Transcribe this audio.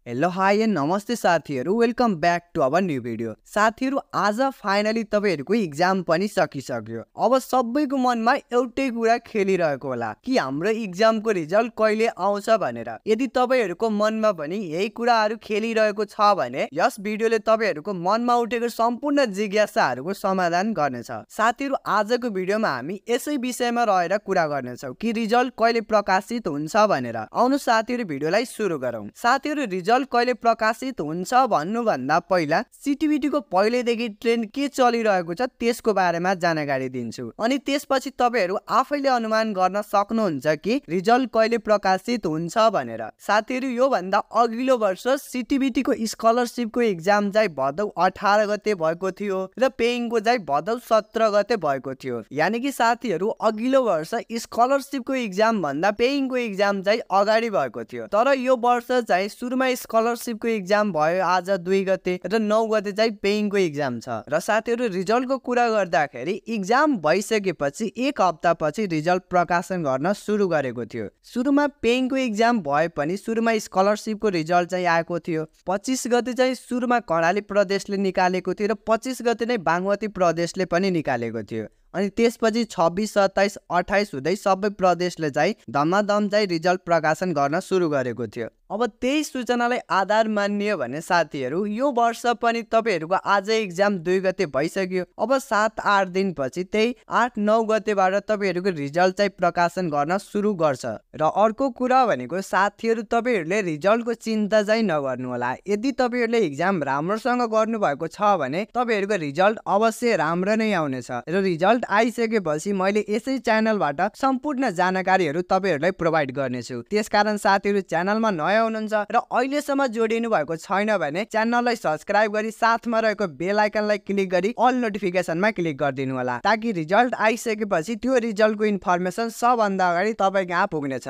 Hello hi and नमस्ते साथीहरु, welcome back to our new video. साथीहरु, आज फाइनली तपाईहरुको एक्जाम पनि सकिसक्यो। अब सबैको मनमा एउटै कुरा खेलिरहेको होला कि हाम्रो एक्जामको रिजल्ट कहिले आउँछ भनेर। यदि तपाईहरुको मनमा पनि यही कुराहरु खेलिरहेको छ भने यस भिडियोले तपाईहरुको मनमा उठेको सम्पूर्ण जिज्ञासाहरुको समाधान गर्नेछ। साथीहरु, आजको भिडियोमा हामी यसै विषयमा रहेर कुरा गर्नेछौं कि रिजल्ट कहिले प्रकाशित हुन्छ भनेर। आउनु साथीहरु, भिडियोलाई सुरु गरौँ। साथीहरु, रिजल्ट कहिले प्रकाशित हुन्छ भन्नु भन्दा पहिला सीटीबीटी को पहिलेदेखि ट्रेन्ड के चलिरहेको छ त्यसको बारेमा जानकारी दिन्छु। अनि त्यसपछि तपाईहरु आफैले अनुमान गर्न सक्नुहुन्छ कि रिजल्ट कहिले प्रकाशित हुन्छ भनेर। साथीहरु, यो भन्दा अघिल्लो वर्ष सीटीबीटी को स्कलरशिपको एक्जाम चाहिँ भदौ 18 गते भएको थियो र पेइङको चाहिँ भदौ 17 गते भएको थियो। यानी कि साथीहरु, अघिल्लो वर्ष स्कलरशिपको एक्जाम भन्दा पेइङको एक्जाम चाहिँ अगाडि भएको थियो। तर यो वर्ष चाहिँ सुरुमा स्कलरशिपको एक्जाम भयो आज 2 गते र 9 गते चाहिँ पेइङको एक्जाम छ। र साथीहरु, रिजल्टको कुरा गर्दाखेरि एक्जाम भइसकेपछि 1 हप्तापछि रिजल्ट प्रकाशन गर्न सुरु गरेको थियो। सुरुमा पेइङको एक्जाम भए पनि सुरुमा स्कलरशिपको रिजल्ट चाहिँ आएको थियो। 25 गते चाहिँ सुरुमा कर्णाली प्रदेशले निकालेको थियो र 25 गते नै बागमती प्रदेशले पनि निकालेको थियो। अनि त्यसपछि 26, 27, 28 हुँदै सबै प्रदेशले चाहिँ धमाधम चाहिँ रिजल्ट प्रकाशन गर्न सुरु गरेको थियो। अब त्यही सूचनालाई आधार मानियो भने साथीहरु, यो वर्ष पनि तपाईहरुको आज एक्जाम 2 गते भइसक्यो। अब 7-8 दिनपछि त्यही 8-9 गतेबाट तपाईहरुको रिजल्ट चाहिँ प्रकाशन गर्न सुरु गर्छ। र अर्को कुरा भनेको साथीहरु, तपाईहरुले रिजल्टको चिन्ता चाहिँ नगर्नु होला। यदि तपाईहरुले एक्जाम राम्रोसँग गर्नु भएको छ भने तपाईहरुको रिजल्ट अवश्य राम्रो नै आउनेछ। र रिजल्ट आइसकेपछि मैले यसै च्यानलबाट सम्पूर्ण जानकारीहरु तपाईहरुलाई प्रोभाइड गर्नेछु। त्यसकारण साथीहरु, च्यानलमा नयाँ हुनुहुन्छ र अहिलेसम्म जोडिनु भएको छैन भने च्यानललाई सब्स्क्राइब गरी साथमा रहेको बेल आइकनलाई क्लिक गरी अल नोटिफिकेसनमा क्लिक गरिदिनु होला, ताकि रिजल्ट आइसकेपछि त्यो रिजल्टको इन्फर्मेसन सबभन्दा अगाडि तपाईँ कहाँ पुग्नेछ।